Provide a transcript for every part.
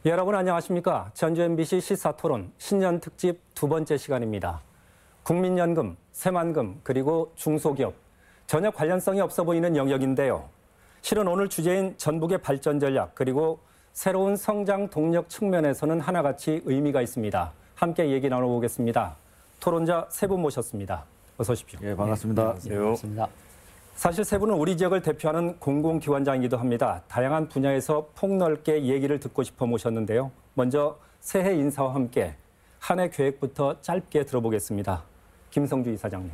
여러분 안녕하십니까? 전주 MBC 시사토론 신년 특집 두 번째 시간입니다. 국민연금, 새만금, 그리고 중소기업. 전혀 관련성이 없어 보이는 영역인데요. 실은 오늘 주제인 전북의 발전 전략, 그리고 새로운 성장 동력 측면에서는 하나같이 의미가 있습니다. 함께 얘기 나눠보겠습니다. 토론자 세 분 모셨습니다. 어서 오십시오. 예, 반갑습니다. 네, 반갑습니다. 사실 세 분은 우리 지역을 대표하는 공공기관장이기도 합니다. 다양한 분야에서 폭넓게 얘기를 듣고 싶어 모셨는데요. 먼저 새해 인사와 함께 한 해 계획부터 짧게 들어보겠습니다. 김성주 이사장님.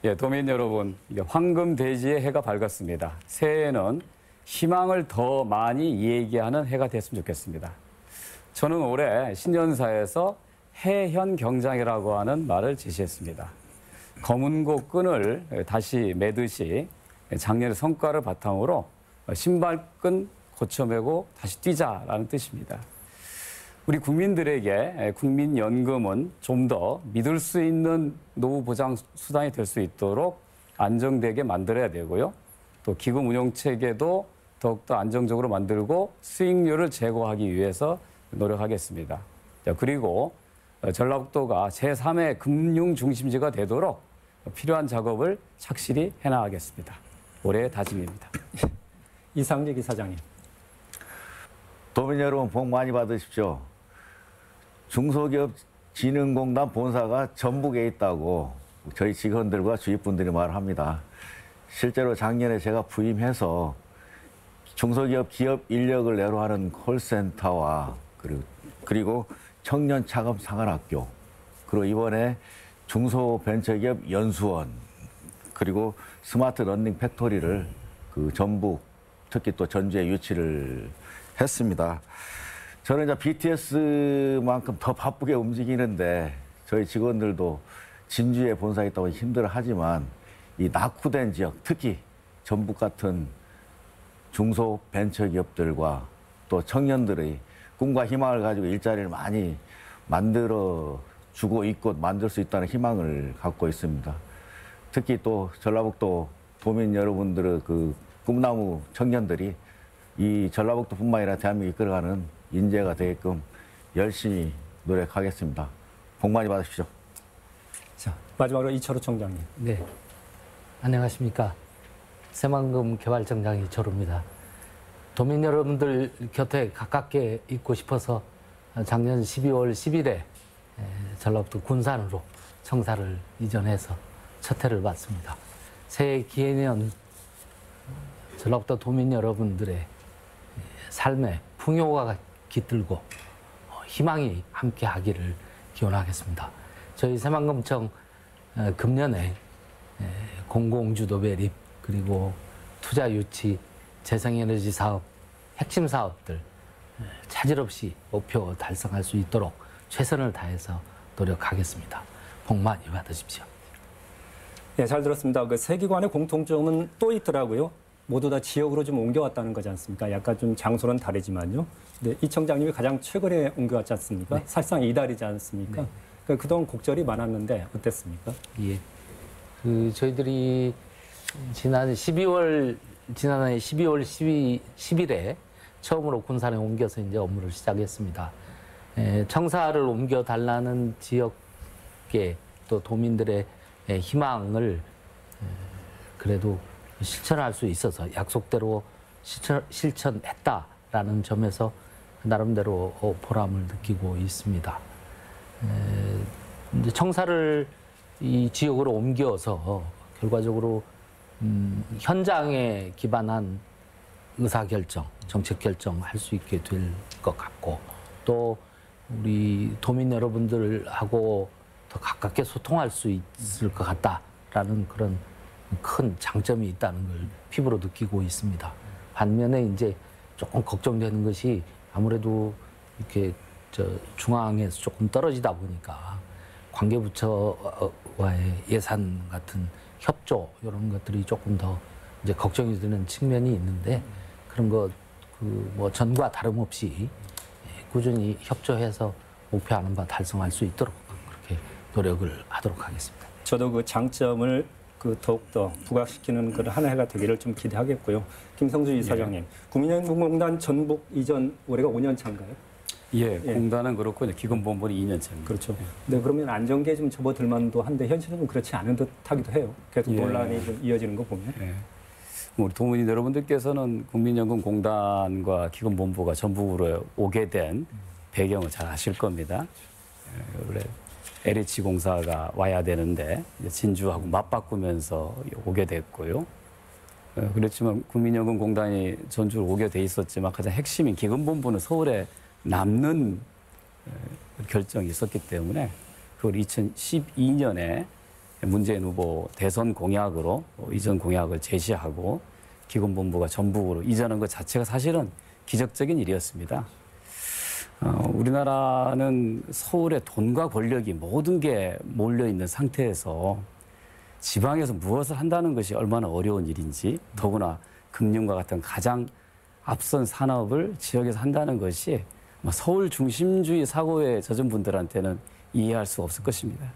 예, 도민 여러분, 황금돼지의 해가 밝았습니다. 새해에는 희망을 더 많이 얘기하는 해가 됐으면 좋겠습니다. 저는 올해 신년사에서 해현 경장이라고 하는 말을 제시했습니다. 검은고 끈을 다시 매듯이 작년의 성과를 바탕으로 신발끈 고쳐매고 다시 뛰자라는 뜻입니다. 우리 국민들에게 국민연금은 좀 더 믿을 수 있는 노후 보장 수단이 될 수 있도록 안정되게 만들어야 되고요. 또 기금 운용 체계도 더욱더 안정적으로 만들고 수익률을 제고하기 위해서 노력하겠습니다. 그리고 전라북도가 제3의 금융 중심지가 되도록 필요한 작업을 착실히 해나가겠습니다. 올해의 다짐입니다. 이상직 이사장님. 도민 여러분 복 많이 받으십시오. 중소기업진흥공단 본사가 전북에 있다고 저희 직원들과 주위 분들이 말합니다. 실제로 작년에 제가 부임해서 중소기업 기업 인력을 내로하는 콜센터와 그리고 청년 창업 상한학교, 그리고 이번에 중소벤처기업 연수원, 그리고 스마트 러닝 팩토리를 전북, 특히 또 전주에 유치를 했습니다. 저는 이제 BTS만큼 더 바쁘게 움직이는데 저희 직원들도 진주에 본사 있다고 힘들어하지만 이 낙후된 지역, 특히 전북 같은 중소벤처기업들과 또 청년들의 꿈과 희망을 가지고 일자리를 많이 만들어주고 있고 만들 수 있다는 희망을 갖고 있습니다. 특히 또 전라북도 도민 여러분들의 꿈나무 청년들이 이 전라북도뿐만 아니라 대한민국을 이끌어가는 인재가 되게끔 열심히 노력하겠습니다. 복 많이 받으십시오. 자, 마지막으로 이철우 총장님. 네, 안녕하십니까. 새만금 개발청장 이철우입니다. 도민 여러분들 곁에 가깝게 있고 싶어서 작년 12월 10일에 전라북도 군산으로 청사를 이전해서 첫 해를 맞습니다. 새해 기해년 전라북도 도민 여러분들의 삶에 풍요가 깃들고 희망이 함께하기를 기원하겠습니다. 저희 새만금청 금년에 공공주도 배립, 그리고 투자 유치, 재생에너지 사업, 핵심 사업들 차질 없이 목표 달성할 수 있도록 최선을 다해서 노력하겠습니다. 복 많이 받으십시오. 네, 잘 들었습니다. 그 세 기관의 공통점은 또 있더라고요. 모두 다 지역으로 좀 옮겨왔다는 거지 않습니까? 약간 좀 장소는 다르지만요. 네, 이 청장님이 가장 최근에 옮겨왔지 않습니까? 네. 사실상 이달이지 않습니까? 네. 그동안 곡절이 많았는데 어땠습니까? 예. 저희들이 지난해 12월 10일에 처음으로 군산에 옮겨서 이제 업무를 시작했습니다. 청사를 옮겨달라는 지역계 또 도민들의 희망을 그래도 실천할 수 있어서 약속대로 실천했다라는 점에서 나름대로 보람을 느끼고 있습니다. 이제 청사를 이 지역으로 옮겨서 결과적으로 현장에 기반한 의사결정, 정책결정 할 수 있게 될 것 같고, 또 우리 도민 여러분들하고 더 가깝게 소통할 수 있을 것 같다라는 그런 큰 장점이 있다는 걸 피부로 느끼고 있습니다. 반면에 이제 조금 걱정되는 것이 아무래도 이렇게 중앙에서 조금 떨어지다 보니까 관계부처와의 예산 같은 협조 이런 것들이 조금 더 이제 걱정이 되는 측면이 있는데, 그런 거 뭐 전과 다름없이 꾸준히 협조해서 목표하는 바 달성할 수 있도록 그렇게 노력을 하도록 하겠습니다. 저도 그 장점을 더욱더 부각시키는 그런 한 해가 되기를 좀 기대하겠고요. 김성주 이사장님, 국민연금공단 전북 이전 올해가 5년 차인가요? 예, 공단은 그렇고 이제 기금본부는 2년 차입니다. 그렇죠. 네, 그러면 안정기에 좀 접어들 만도 한데 현실은 그렇지 않은 듯하기도 해요. 계속 예. 논란이 좀 이어지는 거 보면. 예. 우리 도민인 여러분들께서는 국민연금공단과 기금본부가 전북으로 오게 된 배경을 잘 아실 겁니다. 예, 원래 LH공사가 와야 되는데 이제 진주하고 맞바꾸면서 오게 됐고요. 그렇지만 국민연금공단이 전주로 오게 돼 있었지만 가장 핵심인 기금본부는 서울에 남는 결정이 있었기 때문에 그걸 2012년에 문재인 후보 대선 공약으로 이전 공약을 제시하고 기금본부가 전북으로 이전한 것 자체가 사실은 기적적인 일이었습니다. 우리나라는 서울에 돈과 권력이 모든 게 몰려 있는 상태에서 지방에서 무엇을 한다는 것이 얼마나 어려운 일인지, 더구나 금융과 같은 가장 앞선 산업을 지역에서 한다는 것이 서울 중심주의 사고에 젖은 분들한테는 이해할 수 없을 것입니다.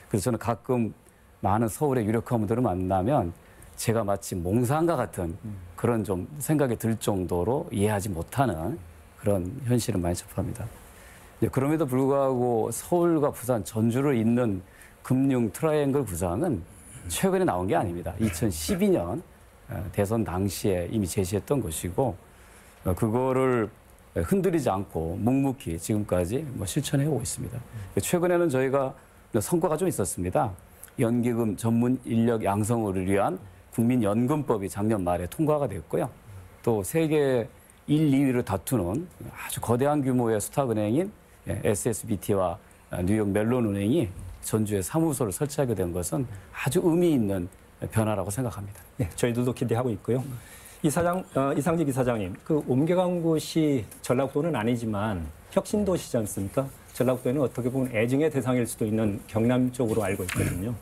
그래서 저는 가끔 많은 서울의 유력 후보들을 만나면 제가 마치 몽상과 같은 그런 좀 생각이 들 정도로 이해하지 못하는 그런 현실을 많이 접합니다. 그럼에도 불구하고 서울과 부산, 전주를 잇는 금융 트라이앵글 구상은 최근에 나온 게 아닙니다. 2012년 대선 당시에 이미 제시했던 것이고 그거를 흔들리지 않고 묵묵히 지금까지 실천해 오고 있습니다. 최근에는 저희가 성과가 좀 있었습니다. 연기금 전문 인력 양성을 위한 국민연금법이 작년 말에 통과가 됐고요. 또 세계 1, 2위를 다투는 아주 거대한 규모의 수탁은행인 SSBT와 뉴욕 멜론은행이 전주에 사무소를 설치하게 된 것은 아주 의미 있는 변화라고 생각합니다. 네, 저희들도 기대하고 있고요. 이상직 이사장님, 그 옮겨간 곳이 전라북도는 아니지만 혁신도시지 않습니까? 전라북도에는 어떻게 보면 애증의 대상일 수도 있는 경남 쪽으로 알고 있거든요.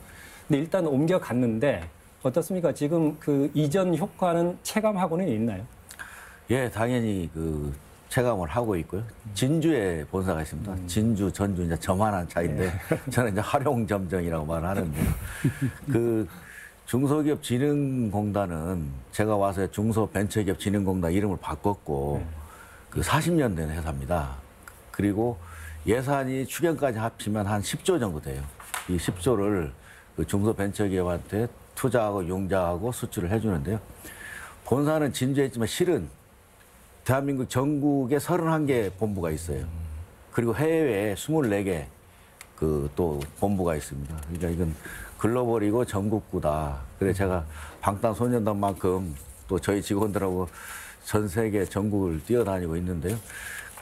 근데 일단 옮겨갔는데 어떻습니까? 지금 그 이전 효과는 체감하고는 있나요? 예, 당연히 그 체감을 하고 있고요. 진주에 본사가 있습니다. 진주, 전주 이제 저만한 차이인데 저는 이제 활용점정이라고 말하는데 그 중소기업진흥공단은 제가 와서 중소벤처기업진흥공단 이름을 바꿨고 그 40년 된 회사입니다. 그리고 예산이 추경까지 합치면 한 10조 정도 돼요. 이 10조를 그 중소벤처기업한테 투자하고 융자하고 수출을 해주는데요. 본사는 진주에 있지만 실은 대한민국 전국에 31개 본부가 있어요. 그리고 해외에 24개 그 또 본부가 있습니다. 그러니까 이건 글로벌이고 전국구다. 그래서 제가 방탄소년단만큼 또 저희 직원들하고 전 세계 전국을 뛰어다니고 있는데요.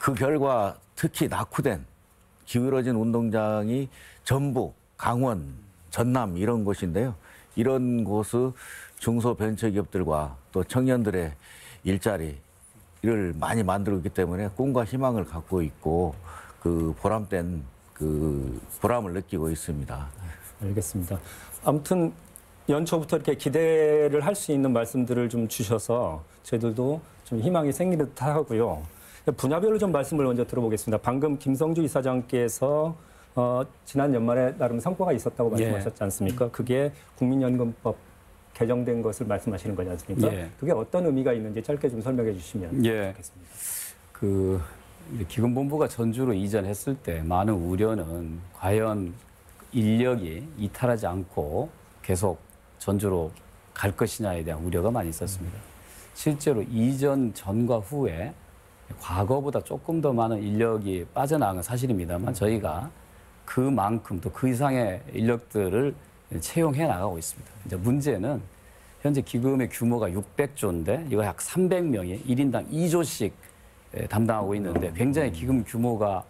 그 결과 특히 낙후된 기울어진 운동장이 전북, 강원, 전남 이런 곳인데요. 이런 곳의 중소벤처기업들과 또 청년들의 일자리를 많이 만들고 있기 때문에 꿈과 희망을 갖고 있고 그 보람된 그 보람을 느끼고 있습니다. 알겠습니다. 아무튼 연초부터 이렇게 기대를 할 수 있는 말씀들을 좀 주셔서 저희들도 좀 희망이 생기는 듯 하고요. 분야별로 좀 말씀을 먼저 들어보겠습니다. 방금 김성주 이사장께서 지난 연말에 나름 성과가 있었다고 말씀하셨지 않습니까? 그게 국민연금법 개정된 것을 말씀하시는 거지 않습니까? 예. 그게 어떤 의미가 있는지 짧게 좀 설명해 주시면 좋겠습니다. 그 기금본부가 전주로 이전했을 때 많은 우려는 과연 인력이 이탈하지 않고 계속 전주로 갈 것이냐에 대한 우려가 많이 있었습니다. 실제로 이전 전과 후에 과거보다 조금 더 많은 인력이 빠져나간 건 사실입니다만 저희가 그만큼 또 그 이상의 인력들을 채용해 나가고 있습니다. 이제 문제는 현재 기금의 규모가 600조인데 이거 약 300명이 1인당 2조씩 담당하고 있는데 굉장히 기금 규모가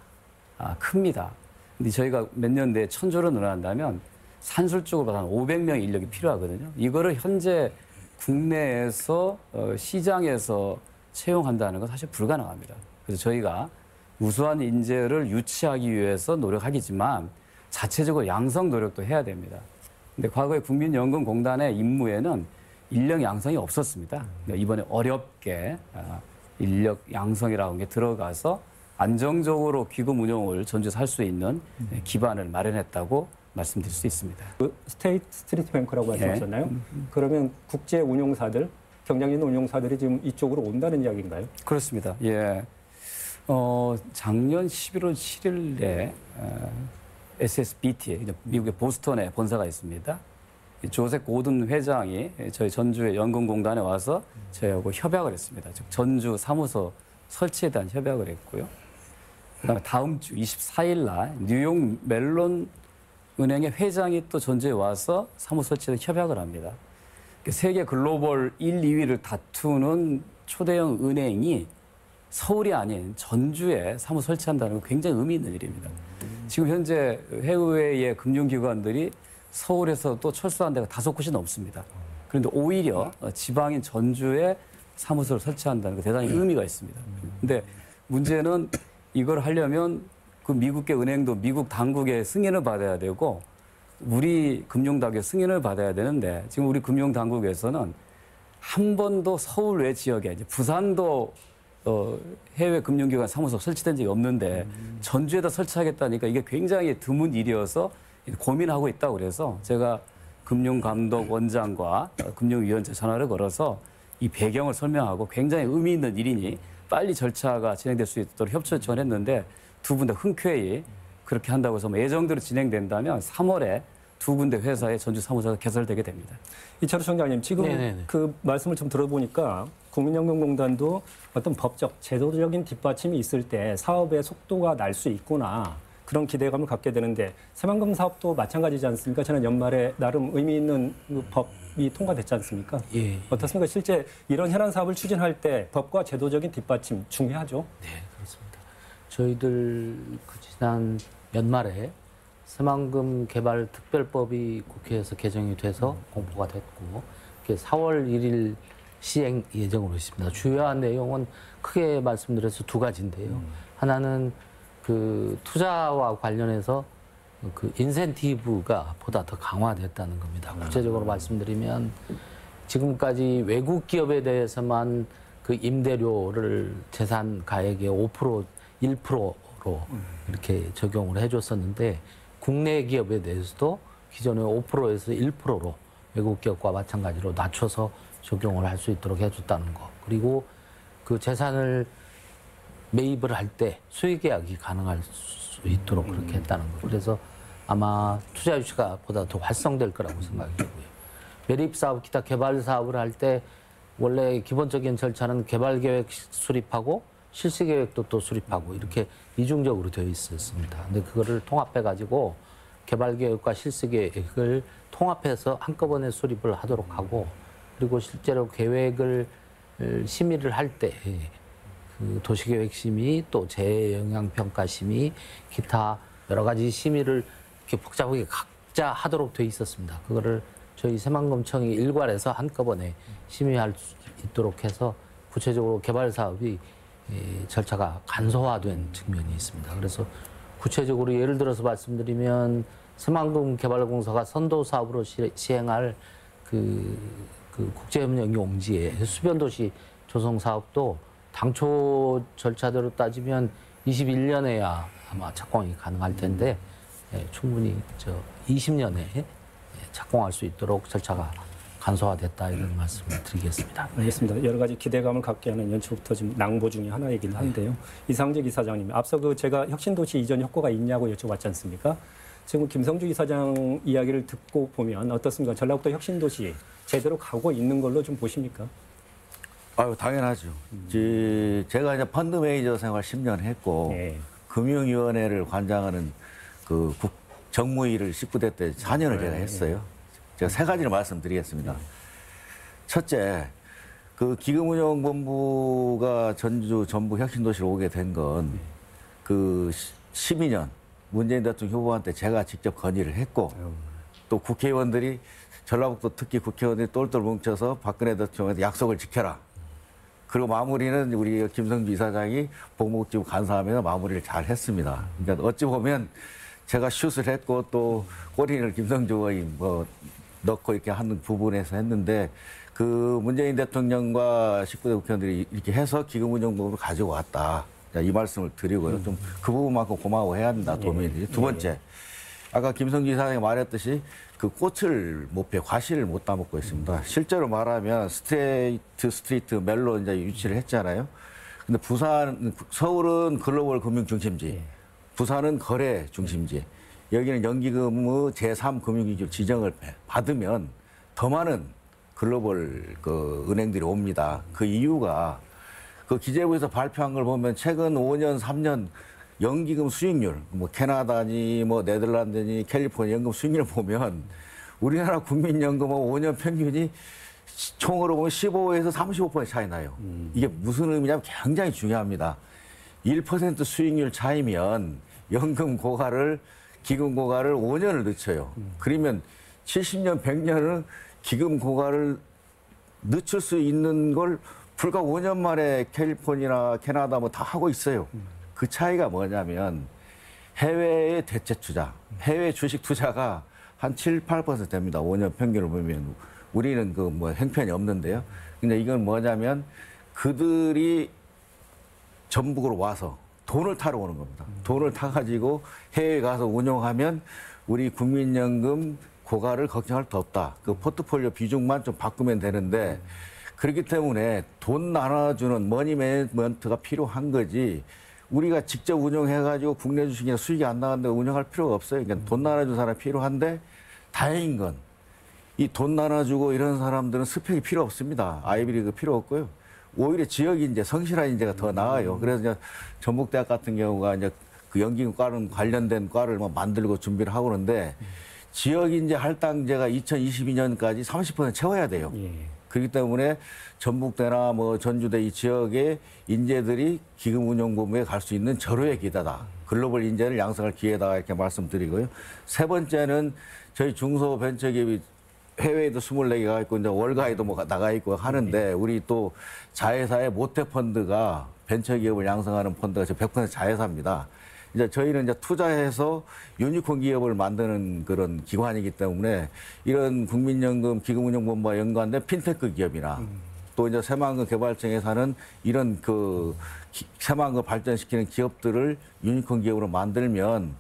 큽니다. 근데 저희가 몇 년 내에 1000조로 늘어난다면 산술적으로 한 500명의 인력이 필요하거든요. 이거를 현재 국내에서 시장에서 채용한다는 건 사실 불가능합니다. 그래서 저희가 우수한 인재를 유치하기 위해서 노력하겠지만 자체적으로 양성 노력도 해야 됩니다. 근데 과거에 국민연금공단의 임무에는 인력 양성이 없었습니다. 그러니까 이번에 어렵게 인력 양성이라는 게 들어가서 안정적으로 기금 운용을 전주에서 할 수 있는 기반을 마련했다고 말씀드릴 수 있습니다. 그 스트리트 뱅크라고 말씀하셨나요? 그러면 국제 운용사들, 경쟁 있는 운용사들이 지금 이쪽으로 온다는 이야기인가요? 그렇습니다. 예. 작년 11월 7일에 SSBT, 미국의 보스턴에 본사가 있습니다. 조셉 고든 회장이 저희 전주의 연금공단에 와서 저희하고 협약을 했습니다. 즉 전주 사무소 설치에 대한 협약을 했고요. 그다음에 다음 주 24일 날 뉴욕 멜론 은행의 회장이 또 전주에 와서 사무소 설치에 협약을 합니다. 세계 글로벌 1, 2위를 다투는 초대형 은행이 서울이 아닌 전주에 사무소 설치한다는 건 굉장히 의미 있는 일입니다. 지금 현재 해외의 금융기관들이 서울에서도 철수한 데가 5곳이 넘습니다. 그런데 오히려 지방인 전주에 사무소를 설치한다는 게 대단히 의미가 있습니다. 근데 문제는 이걸 하려면 그 미국의 은행도 미국 당국의 승인을 받아야 되고 우리 금융당국의 승인을 받아야 되는데 지금 우리 금융당국에서는 한 번도 서울 외 지역에 이제 부산도 해외 금융기관 사무소 설치된 적이 없는데 전주에다 설치하겠다니까 이게 굉장히 드문 일이어서 고민하고 있다고 그래서 제가 금융감독원장과 금융위원회 전화를 걸어서 이 배경을 설명하고 굉장히 의미 있는 일이니 빨리 절차가 진행될 수 있도록 협조 요청했는데 두 분 다 흔쾌히 그렇게 한다고 해서 예정대로 진행된다면 3월에 두 군데 회사의 전주 사무소가 개설되게 됩니다. 이철우 총장님, 지금 네네네. 그 말씀을 좀 들어보니까 국민연금공단도 어떤 법적, 제도적인 뒷받침이 있을 때 사업의 속도가 날 수 있구나. 그런 기대감을 갖게 되는데 새만금 사업도 마찬가지지 않습니까? 지난 연말에 나름 의미 있는 그 법이 통과됐지 않습니까? 예. 어떻습니까? 실제 이런 현안 사업을 추진할 때 법과 제도적인 뒷받침 중요하죠? 네, 그렇습니다. 저희들 그 지난 연말에 새만금 개발 특별법이 국회에서 개정이 돼서 공포가 됐고, 그게 4월 1일 시행 예정으로 있습니다. 주요한 내용은 크게 말씀드려서 두 가지인데요. 하나는 그 투자와 관련해서 그 인센티브가 보다 더 강화됐다는 겁니다. 구체적으로 말씀드리면 지금까지 외국 기업에 대해서만 그 임대료를 재산 가액의 5%, 1%로 이렇게 적용을 해줬었는데 국내 기업에 대해서도 기존의 5%에서 1%로 외국 기업과 마찬가지로 낮춰서 적용을 할 수 있도록 해줬다는 거. 그리고 그 재산을 매입을 할 때 수익계약이 가능할 수 있도록 그렇게 했다는 거. 그래서 아마 투자 유치가 보다 더 활성될 거라고 생각이 들고요. 매립 사업, 기타 개발 사업을 할 때 원래 기본적인 절차는 개발 계획 수립하고 실시 계획도 또 수립하고 이렇게 이중적으로 되어 있었습니다. 근데 그거를 통합해 가지고 개발 계획과 실시 계획을 통합해서 한꺼번에 수립을 하도록 하고 그리고 실제로 계획을 심의를 할 때 그 도시계획심의 또 재영향평가심의 기타 여러 가지 심의를 이렇게 복잡하게 각자 하도록 되어 있었습니다. 그거를 저희 새만금청이 일괄해서 한꺼번에 심의할 수 있도록 해서 구체적으로 개발 사업이 절차가 간소화된 측면이 있습니다. 그래서 구체적으로 예를 들어서 말씀드리면 새만금 개발공사가 선도 사업으로 시행할 그 국제협력 용지의 수변도시 조성 사업도 당초 절차대로 따지면 21년에야 아마 착공이 가능할 텐데 충분히 20년에 착공할 수 있도록 절차가 간소화됐다 이런 말씀을 드리겠습니다. 알겠습니다. 여러 가지 기대감을 갖게 하는 연초부터 지금 낭보 중에 하나이긴 한데요. 이상재 이사장님, 앞서 그 제가 혁신도시 이전 효과가 있냐고 여쭤봤지 않습니까? 지금 김성주 이사장 이야기를 듣고 보면 어떻습니까? 전라북도 혁신도시 제대로 가고 있는 걸로 좀 보십니까? 아유, 당연하죠. 제가 이제 펀드 매니저 생활 10년 했고, 예. 금융위원회를 관장하는 그 정무위를 19대 때 4년을 제가 했어요. 제가 세 가지를 말씀드리겠습니다. 첫째, 그 기금운용본부가 전주 전북 혁신도시로 오게 된 건 그 12년 문재인 대통령 후보한테 제가 직접 건의를 했고 또 국회의원들이 전라북도 특히 국회의원들이 똘똘 뭉쳐서 박근혜 대통령한테 약속을 지켜라. 그리고 마무리는 우리 김성주 이사장이 복목지구 간사하면서 마무리를 잘 했습니다. 그러니까 어찌 보면 제가 슛을 했고 또 골인을 김성주 의원이 뭐 넣고 이렇게 하는 부분에서 했는데 그 문재인 대통령과 19대 국회의원들이 이렇게 해서 기금운용법을 가지고 왔다. 이 말씀을 드리고요. 좀 그 부분만큼 고마워해야 한다. 도민들이. 두 번째, 아까 김성주 이사장이 말했듯이 그 꽃을 못 피워 과실을 못 따먹고 있습니다. 실제로 말하면 스트리트 멜로 이제 유치를 했잖아요. 근데 서울은 글로벌 금융 중심지, 부산은 거래 중심지, 여기는 연기금의 제3금융기구 지정을 받으면 더 많은 글로벌 그 은행들이 옵니다. 그 이유가 그 기재부에서 발표한 걸 보면 최근 5년, 3년 연기금 수익률, 뭐 캐나다니, 뭐 네덜란드니, 캘리포니아 연금 수익률 보면 우리나라 국민연금은 5년 평균이 총으로 보면 15에서 35% 차이 나요. 이게 무슨 의미냐면 굉장히 중요합니다. 1% 수익률 차이면 연금 고가를, 기금 고가를 5년을 늦춰요. 그러면 70년, 100년은 기금 고가를 늦출 수 있는 걸 불과 5년 만에 캘리포니아나 캐나다 뭐 다 하고 있어요. 그 차이가 뭐냐면 해외의 대체 투자, 해외 주식 투자가 한 7, 8% 됩니다. 5년 평균을 보면 우리는 그 뭐 형편이 없는데요. 근데 이건 뭐냐면 그들이 전북으로 와서 돈을 타러 오는 겁니다. 돈을 타가지고 해외에 가서 운용하면 우리 국민연금 고가를 걱정할 수 없다. 그 포트폴리오 비중만 좀 바꾸면 되는데 그렇기 때문에 돈 나눠주는 머니 매니지먼트가 필요한 거지 우리가 직접 운용해가지고 국내 주식이나 수익이 안 나가는데 운영할 필요가 없어요. 그러니까 돈 나눠주는 사람이 필요한데 다행인 건 이 돈 나눠주고 이런 사람들은 스펙이 필요 없습니다. 아이비리그 필요 없고요. 오히려 지역 인재, 성실한 인재가 더 나아요. 그래서 이제 전북대학 같은 경우가 이제 그 연기금 과는 관련된 과를 뭐 만들고 준비를 하고 그러는데 지역 인재 할당제가 2022년까지 30% 채워야 돼요. 그렇기 때문에 전북대나 뭐 전주대 이 지역의 인재들이 기금운용본부에 갈 수 있는 절호의 기회다. 글로벌 인재를 양성할 기회다 이렇게 말씀드리고요. 세 번째는 저희 중소벤처기업이 해외에도 24개가 있고 이제 월가에도 뭐 나가 있고 하는데 우리 또 자회사의 모태펀드가 벤처기업을 양성하는 펀드가 100% 자회사입니다. 이제 저희는 이제 투자해서 유니콘 기업을 만드는 그런 기관이기 때문에 이런 국민연금 기금운용본부와 연관된 핀테크 기업이나 또 이제 새마을금 개발청에서는 이런 그 새마을금 발전시키는 기업들을 유니콘 기업으로 만들면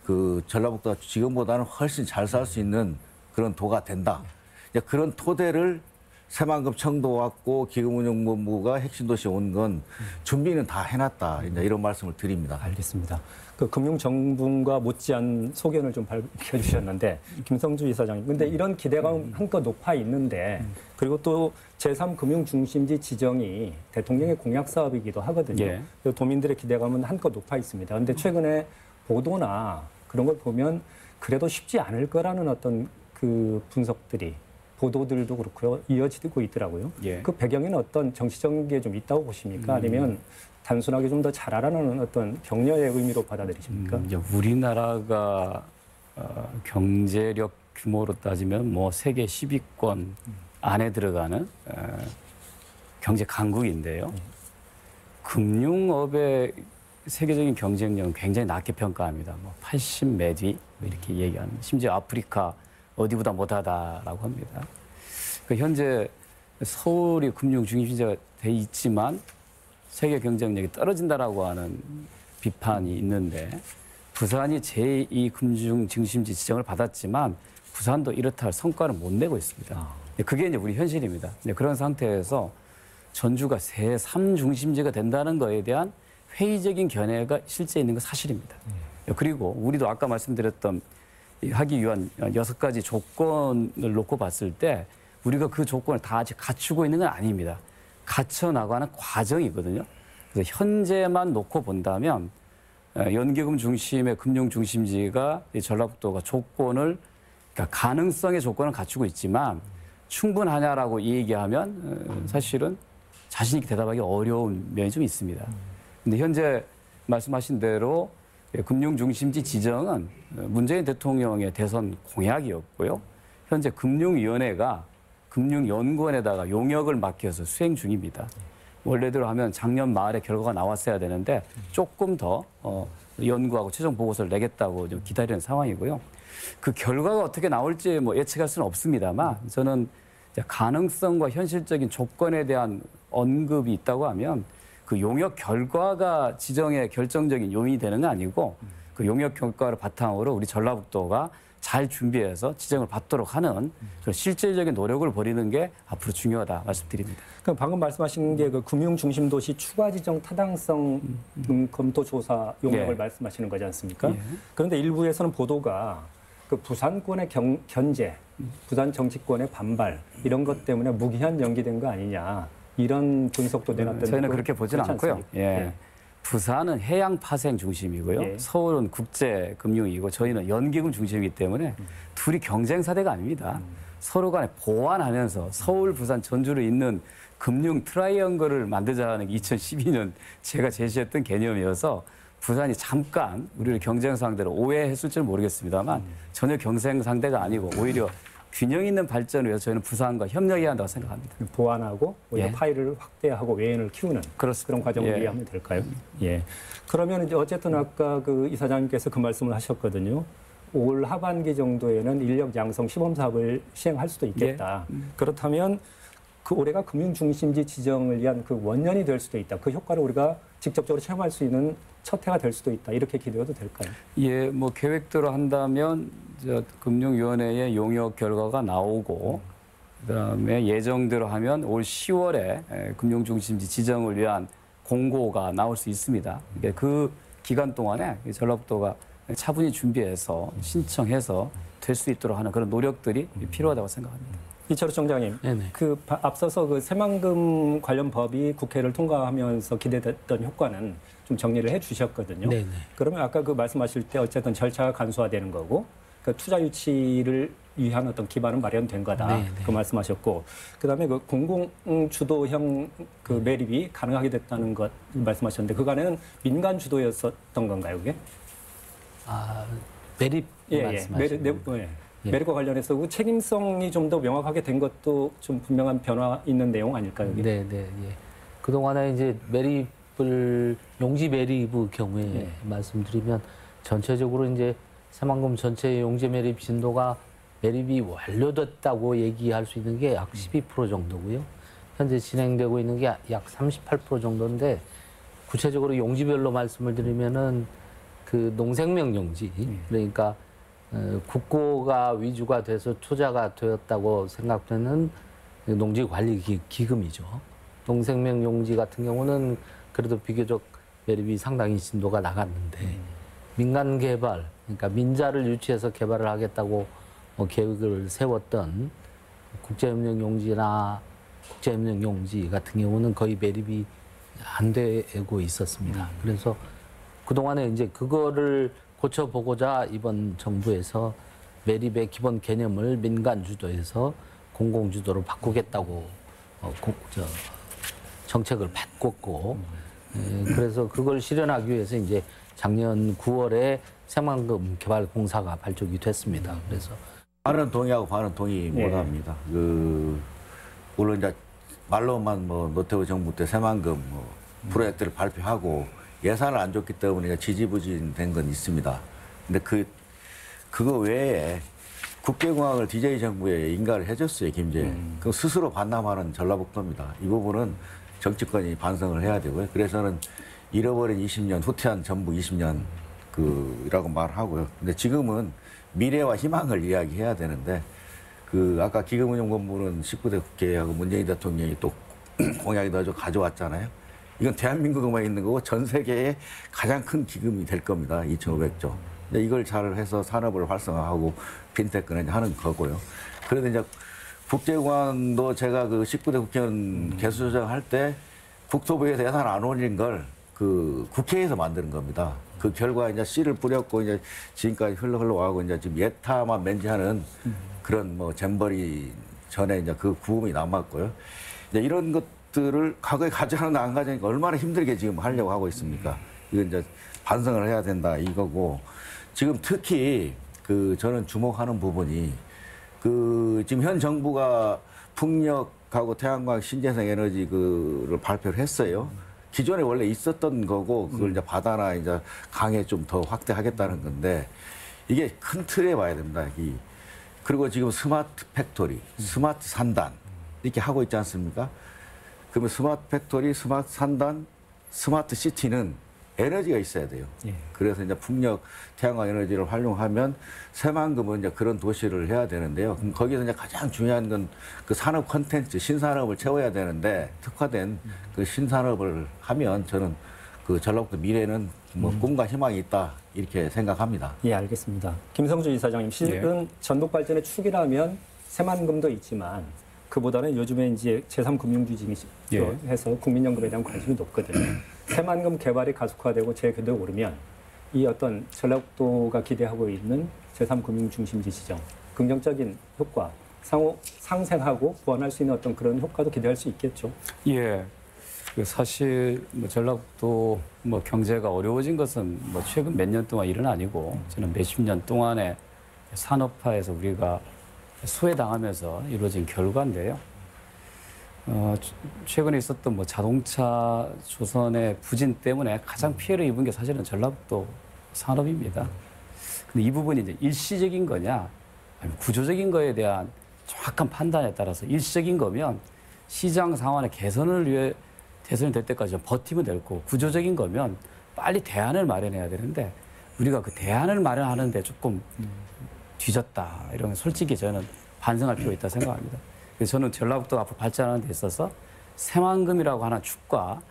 그 전라북도가 지금보다는 훨씬 잘 살 수 있는 그런 도가 된다. 이제 그런 토대를 새만금 청도 왔고 기금운용본부가 핵심도시 온 건 준비는 다 해놨다. 이제 이런 말씀을 드립니다. 알겠습니다. 그 금융정분과 못지않은 소견을 좀 밝혀주셨는데 김성주 이사장님. 근데 이런 기대감 한껏 높아 있는데 그리고 또 제3금융중심지 지정이 대통령의 공약 사업이기도 하거든요. 예. 도민들의 기대감은 한껏 높아 있습니다. 그런데 최근에 보도나 그런 걸 보면 그래도 쉽지 않을 거라는 어떤 그 분석들이 보도들도 그렇고요. 이어지고 있더라고요. 예. 그 배경에는 어떤 정치적인 게 좀 있다고 보십니까? 아니면 단순하게 좀 더 잘하라는 어떤 격려의 의미로 받아들이십니까? 이제 우리나라가 경제력 규모로 따지면 뭐 세계 10위권 안에 들어가는 경제 강국인데요. 금융업의 세계적인 경쟁력은 굉장히 낮게 평가합니다. 뭐 80몇 위 이렇게 얘기하는. 심지어 아프리카 어디보다 못하다라고 합니다. 현재 서울이 금융 중심지가 돼 있지만 세계 경쟁력이 떨어진다라고 하는 비판이 있는데 부산이 제2 금융 중심지 지정을 받았지만 부산도 이렇다 할 성과를 못 내고 있습니다. 그게 이제 우리 현실입니다. 그런 상태에서 전주가 제3 중심지가 된다는 거에 대한 회의적인 견해가 실제 있는 건 사실입니다. 그리고 우리도 아까 말씀드렸던 하기 위한 6가지 조건을 놓고 봤을 때 우리가 그 조건을 다 아직 갖추고 있는 건 아닙니다. 갖춰 나가는 과정이거든요. 그래서 현재만 놓고 본다면 연계금 중심의 금융 중심지가 전라북도가 조건을 그러니까 가능성의 조건을 갖추고 있지만 충분하냐라고 얘기하면 사실은 자신 있게 대답하기 어려운 면이 좀 있습니다. 근데 현재 말씀하신 대로 금융중심지 지정은 문재인 대통령의 대선 공약이었고요. 현재 금융위원회가 금융연구원에다가 용역을 맡겨서 수행 중입니다. 원래대로 하면 작년 말에 결과가 나왔어야 되는데 조금 더 연구하고 최종 보고서를 내겠다고 좀 기다리는 상황이고요. 그 결과가 어떻게 나올지 뭐 예측할 수는 없습니다만 저는 가능성과 현실적인 조건에 대한 언급이 있다고 하면 그 용역 결과가 지정의 결정적인 요인이 되는 건 아니고 그 용역 결과를 바탕으로 우리 전라북도가 잘 준비해서 지정을 받도록 하는 그런 실질적인 노력을 벌이는 게 앞으로 중요하다 말씀드립니다. 그럼 방금 말씀하신 게 그 금융 중심 도시 추가 지정 타당성 검토 조사 용역을 예. 말씀하시는 거지 않습니까? 예. 그런데 일부에서는 보도가 그 부산권의 견제, 부산 정치권의 반발 이런 것 때문에 무기한 연기된 거 아니냐 이런 분석도 내놨던데 저희는 그렇게 보지는 그렇지 않고요. 않습니까? 예. 부산은 해양 파생 중심이고요. 예. 서울은 국제 금융이고 저희는 연기금 중심이기 때문에 둘이 경쟁 사대가 아닙니다. 서로 간에 보완하면서 서울, 부산, 전주를 잇는 금융 트라이앵글을 만들자는 게 2012년 제가 제시했던 개념이어서 부산이 잠깐 우리를 경쟁 상대로 오해했을지는 모르겠습니다만 전혀 경쟁 상대가 아니고 오히려 균형 있는 발전을 위해서 저희는 부산과 협력해야 한다고 생각합니다. 보완하고 오히려 예. 파일을 확대하고 외연을 키우는 그렇습니다. 그런 과정을 예. 이해하면 될까요? 예. 그러면 이제 어쨌든 아까 그 이사장님께서 그 말씀을 하셨거든요. 올 하반기 정도에는 인력 양성 시범 사업을 시행할 수도 있겠다. 그렇다면 그 올해가 금융 중심지 지정을 위한 그 원년이 될 수도 있다. 그 효과를 우리가 직접적으로 체험할 수 있는 첫 해가 될 수도 있다. 이렇게 기대해도 될까요? 예, 뭐 계획대로 한다면 금융위원회의 용역 결과가 나오고 그다음에 예정대로 하면 올 10월에 금융중심지 지정을 위한 공고가 나올 수 있습니다. 그 기간 동안에 전라북도가 차분히 준비해서 신청해서 될 수 있도록 하는 그런 노력들이 필요하다고 생각합니다. 이철우 총장님, 네네. 앞서서 그 새만금 관련 법이 국회를 통과하면서 기대됐던 효과는 좀 정리를 해주셨거든요. 네네. 그러면 아까 그 말씀하실 때 어쨌든 절차가 간소화되는 거고 그 투자 유치를 위한 어떤 기반은 마련된 거다. 네네. 그 말씀하셨고, 그다음에 그 공공 주도형 그 매립이 가능하게 됐다는 것 말씀하셨는데 그간에는 민간 주도였었던 건가요, 그게? 아, 매립 말씀하시는 거예요. 예. 매립과 관련해서 그 책임성이 좀 더 명확하게 된 것도 좀 분명한 변화 있는 내용 아닐까요? 이게? 네, 네, 예. 그동안에 이제 매립을 용지 매립의 경우에 말씀드리면 전체적으로 이제 새만금 전체 용지 매립 진도가 매립이 완료됐다고 얘기할 수 있는 게 약 12% 정도고요. 현재 진행되고 있는 게 약 38% 정도인데 구체적으로 용지별로 말씀을 드리면은 그 농생명 용지 그러니까 국고가 위주가 돼서 투자가 되었다고 생각되는 농지관리기금이죠. 농생명 용지 같은 경우는 그래도 비교적 매립이 상당히 진도가 나갔는데 민간 개발, 그러니까 민자를 유치해서 개발을 하겠다고 계획을 세웠던 국제협력 용지나 국제협력 용지 같은 경우는 거의 매립이 안 되고 있었습니다. 그래서 그동안에 이제 그거를 고쳐보고자 이번 정부에서 매립의 기본 개념을 민간 주도에서 공공 주도로 바꾸겠다고 정책을 바꿨고, 그래서 그걸 실현하기 위해서 이제 작년 9월에 새만금 개발공사가 발족이 됐습니다. 그래서 반은 동의하고 반은 동의 못합니다. 물론 이제 말로만 뭐 노태우 정부 때 새만금 프로젝트를 발표하고 예산을 안 줬기 때문에 지지부진된 건 있습니다. 근데 그거 외에 국제공항을 DJ 정부에 인가를 해줬어요, 김재현. 그럼 스스로 반납하는 전라북도입니다. 이 부분은 정치권이 반성을 해야 되고요. 그래서는 잃어버린 20년, 후퇴한 전북 20년 이라고 말하고요. 근데 지금은 미래와 희망을 이야기해야 되는데 아까 기금운용본부는 19대 국회하고 문재인 대통령이 또 공약이 넣어서 가져왔잖아요. 이건 대한민국에만 있는 거고 전 세계에 가장 큰 기금이 될 겁니다. 2,500조. 이걸 잘 해서 산업을 활성화하고 핀테크는 하는 거고요. 그런데 이제 국제공항도 제가 19대 국회의원 개수조정할 때 국토부에서 예산 안 올린 걸 국회에서 만드는 겁니다. 그 결과 이제 씨를 뿌렸고 이제 지금까지 흘러가고 이제 지금 예타만 맨지하는 그런 잼버리 전에 이제 그 구음이 남았고요. 이제 이런 것들을 과거에 가져가는데 안 가져가니까 얼마나 힘들게 지금 하려고 하고 있습니까? 이건 이제 반성을 해야 된다 이거고 지금 특히 저는 주목하는 부분이 지금 현 정부가 풍력하고 태양광 신재생 에너지를 발표를 했어요. 기존에 원래 있었던 거고 그걸 이제 바다나 이제 강에 좀 더 확대하겠다는 건데 이게 큰 틀에 봐야 됩니다. 그리고 지금 스마트 팩토리, 스마트 산단 이렇게 하고 있지 않습니까? 그러면 스마트 팩토리, 스마트 산단, 스마트 시티는 에너지가 있어야 돼요. 예. 그래서 이제 풍력, 태양광 에너지를 활용하면 새만금은 이제 그런 도시를 해야 되는데요. 그럼 거기서 이제 가장 중요한 건 그 산업 콘텐츠, 신산업을 채워야 되는데 특화된 그 신산업을 하면 저는 그 전라북도 미래는 뭐 꿈과 희망이 있다 이렇게 생각합니다. 예, 알겠습니다. 김성주 이사장님, 실은 전북 발전의 축이라면 새만금도 있지만 그보다는 요즘에 이제 제3금융주의로 예. 해서 국민연금에 대한 관심이 높거든요. 새만금 개발이 가속화되고 제궤도에 오르면 이 어떤 전라북도가 기대하고 있는 제3금융중심지 시정, 긍정적인 효과, 상호 상생하고 보완할 수 있는 어떤 그런 효과도 기대할 수 있겠죠. 예. 그 사실 뭐 전라북도 뭐 경제가 어려워진 것은 뭐 최근 몇 년 동안 일은 아니고 저는 몇십 년 동안의 산업화에서 우리가 소외당하면서 이루어진 결과인데요. 최근에 있었던 뭐 자동차 조선의 부진 때문에 가장 피해를 입은 게 사실은 전라북도 산업입니다. 근데 이 부분이 이제 일시적인 거냐, 아니면 구조적인 거에 대한 정확한 판단에 따라서 일시적인 거면 시장 상황의 개선을 위해 대선이 될 때까지 좀 버티면 될 거고, 구조적인 거면 빨리 대안을 마련해야 되는데 우리가 그 대안을 마련하는데 조금 뒤졌다. 이런 건 솔직히 저는 반성할 필요가 있다고 생각합니다. 그래서 저는 전라북도 앞으로 발전하는 데 있어서 새만금이라고 하는 축과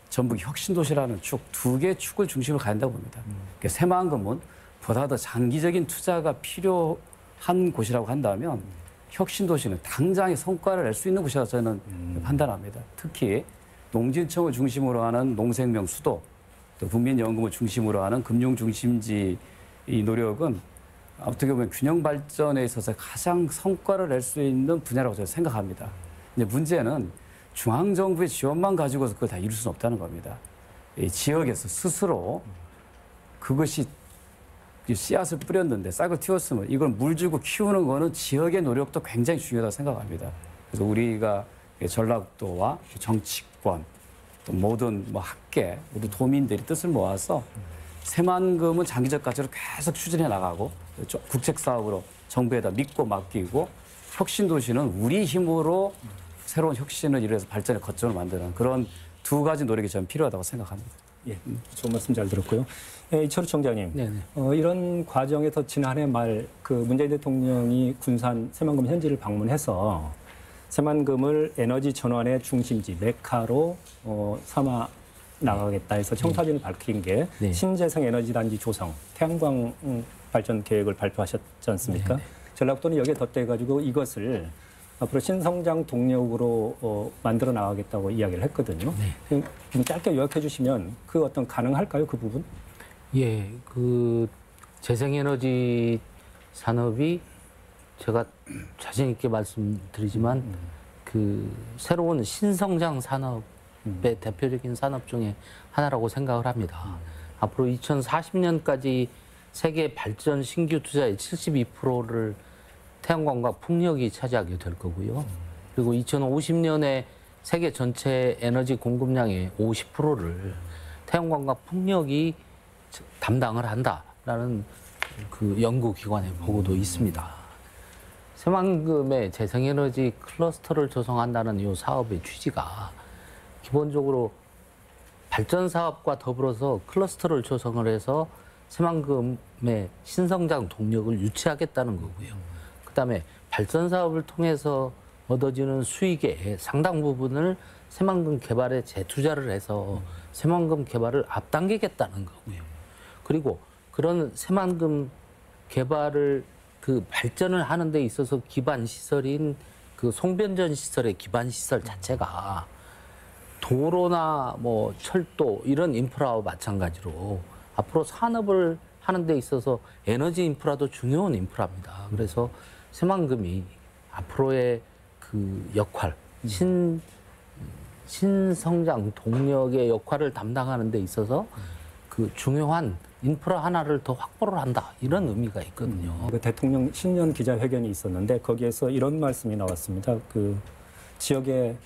전북 혁신도시라는 축, 두 개의 축을 중심으로 가야 한다고 봅니다. 그러니까 새만금은 보다 더 장기적인 투자가 필요한 곳이라고 한다면 혁신도시는 당장의 성과를 낼 수 있는 곳이라고 저는 판단합니다. 특히 농진청을 중심으로 하는 농생명 수도, 또 국민연금을 중심으로 하는 금융중심지 이 노력은 어떻게 보면 균형 발전에 있어서 가장 성과를 낼 수 있는 분야라고 저는 생각합니다. 근데 문제는 중앙정부의 지원만 가지고서 그걸 다 이룰 수는 없다는 겁니다. 이 지역에서 스스로 그것이 씨앗을 뿌렸는데 싹을 틔웠으면 이걸 물 주고 키우는 거는 지역의 노력도 굉장히 중요하다고 생각합니다. 그래서 우리가 전라북도와 정치권, 또 모든 뭐 학계, 모두 도민들이 뜻을 모아서 새만금은 장기적 가치로 계속 추진해 나가고 국책 사업으로 정부에다 믿고 맡기고 혁신도시는 우리 힘으로 새로운 혁신을 이뤄서 발전의 거점을 만드는 그런 두 가지 노력이 저는 필요하다고 생각합니다. 예, 좋은 말씀 잘 들었고요. 예, 이철우 청장님, 네네. 이런 과정에서 지난해 말 그 문재인 대통령이 군산 새만금 현지를 방문해서 새만금을 에너지 전환의 중심지 메카로 삼아 나가겠다 해서 청사진을 밝힌 게 네. 신재생 에너지 단지 조성, 태양광 발전 계획을 발표하셨지 않습니까? 네. 전라북도는 여기에 덧대가지고 이것을 앞으로 신성장 동력으로 만들어 나가겠다고 이야기를 했거든요. 네. 좀 짧게 요약해 주시면 그 어떤 가능할까요, 그 부분? 예, 그 재생에너지 산업이 제가 자신 있게 말씀드리지만 그 새로운 신성장 산업의 대표적인 산업 중에 하나라고 생각을 합니다. 앞으로 2040년까지 세계 발전 신규 투자의 72%를 태양광과 풍력이 차지하게 될 거고요. 그리고 2050년에 세계 전체 에너지 공급량의 50%를 태양광과 풍력이 담당을 한다라는 그 연구기관의 보고도 있습니다. 새만금의 재생에너지 클러스터를 조성한다는 이 사업의 취지가 기본적으로 발전 사업과 더불어서 클러스터를 조성을 해서 새만금의 신성장 동력을 유치하겠다는 거고요. 그다음에 발전 사업을 통해서 얻어지는 수익의 상당 부분을 새만금 개발에 재투자를 해서 새만금 개발을 앞당기겠다는 거고요. 그리고 그런 새만금 개발을 그 발전을 하는 데 있어서 기반 시설인 그 송변전 시설의 기반 시설 자체가 도로나 뭐 철도 이런 인프라와 마찬가지로 앞으로 산업을 하는 데 있어서 에너지 인프라도 중요한 인프라입니다. 그래서 새만금이 앞으로의 그 역할, 신성장 동력의 역할을 담당하는 데 있어서 그 중요한 인프라 하나를 더 확보를 한다. 이런 의미가 있거든요. 그 대통령 신년 기자회견이 있었는데 거기에서 이런 말씀이 나왔습니다. 그 지역의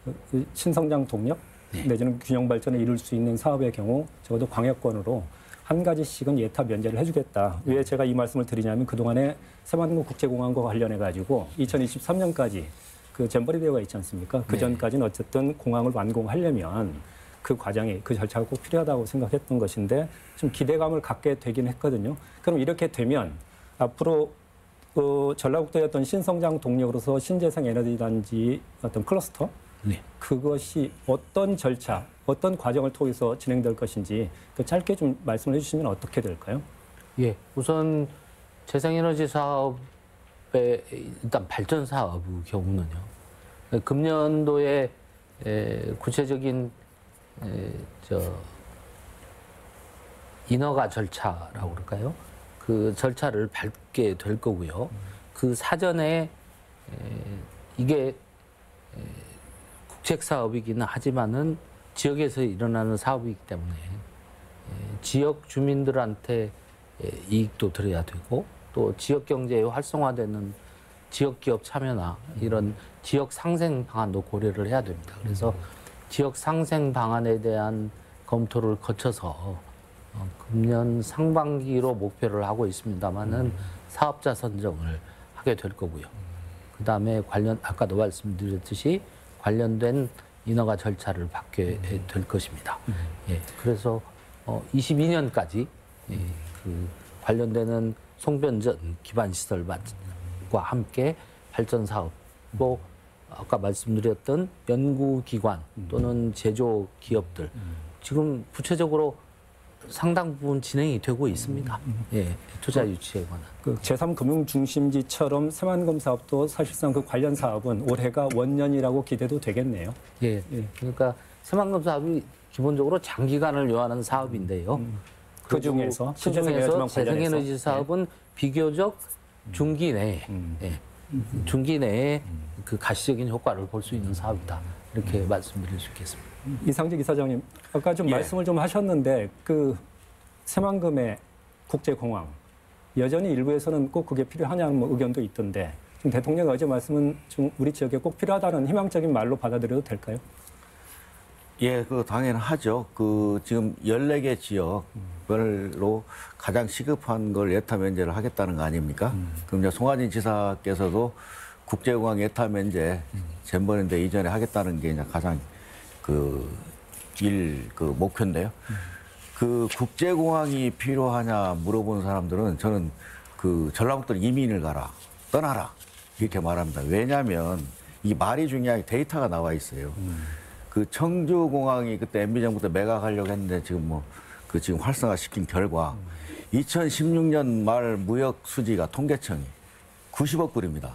그 신성장 동력 내지는 균형 발전을 이룰 수 있는 사업의 경우 적어도 광역권으로 한 가지씩은 예타 면제를 해주겠다. 왜 제가 이 말씀을 드리냐면 그동안에 새만금 국제공항과 관련해 가지고 2023년까지 그 잼버리 대회가 있지 않습니까? 그 전까지는 어쨌든 공항을 완공하려면 그 과정이 그 절차가 꼭 필요하다고 생각했던 것인데 좀 기대감을 갖게 되긴 했거든요. 그럼 이렇게 되면 앞으로 전라북도의 어떤 신성장 동력으로서 신재생 에너지 단지 어떤 클러스터 네. 그것이 어떤 절차, 어떤 과정을 통해서 진행될 것인지 그 짧게 좀 말씀을 해주시면 어떻게 될까요? 예, 우선 재생에너지 사업의 일단 발전 사업의 경우는요. 금년도에 구체적인 인허가 절차라고 그럴까요? 그 절차를 밟게 될 거고요. 그 사전에 이게 국책 사업이기는 하지만은 지역에서 일어나는 사업이기 때문에 지역 주민들한테 이익도 드려야 되고 또 지역 경제에 활성화되는 지역 기업 참여나 이런 지역 상생 방안도 고려를 해야 됩니다. 그래서 지역 상생 방안에 대한 검토를 거쳐서 금년 상반기로 목표를 하고 있습니다만은 사업자 선정을 하게 될 거고요. 그 다음에 아까도 말씀드렸듯이 관련된 인허가 절차를 받게 될 것입니다. 예, 그래서 22년까지 그 관련되는 송변전 기반 시설과 함께 발전 사업, 또 아까 말씀드렸던 연구기관 또는 제조 기업들 지금 구체적으로 상당 부분 진행이 되고 있습니다. 예, 투자 유치에 관한. 그 제3금융중심지처럼 새만금 사업도 사실상 그 관련 사업은 올해가 원년이라고 기대도 되겠네요. 예, 그러니까 새만금 사업이 기본적으로 장기간을 요하는 사업인데요. 그 중에서 재생에너지 사업은 비교적 중기 내에, 중기 내에 그 가시적인 효과를 볼 수 있는 사업이다. 이렇게 말씀드릴 수 있겠습니다. 이상직 이사장님, 아까 좀 말씀을 좀 하셨는데 그 새만금의 국제공항 여전히 일부에서는 꼭 그게 필요하냐는 뭐 의견도 있던데 지금 대통령 어제 말씀은 좀 우리 지역에 꼭 필요하다는 희망적인 말로 받아들여도 될까요? 예, 그 당연하죠. 그 지금 14개 지역별로 가장 시급한 걸 예타 면제를 하겠다는 거 아닙니까? 그럼 이제 송하진 지사께서도 국제공항 예타 면제 잼버랜드 이전에 하겠다는 게 이제 가장 그 목표인데요. 그 국제공항이 필요하냐 물어보는 사람들은 저는 그 전라북도로 이민을 가라, 떠나라 이렇게 말합니다. 왜냐하면 이 말이 중요한 데이터가 나와 있어요. 그 청주공항이 그때 MB 정부 때 매각하려고 했는데 지금 활성화시킨 결과 2016년 말 무역 수지가 통계청이 90억 불입니다.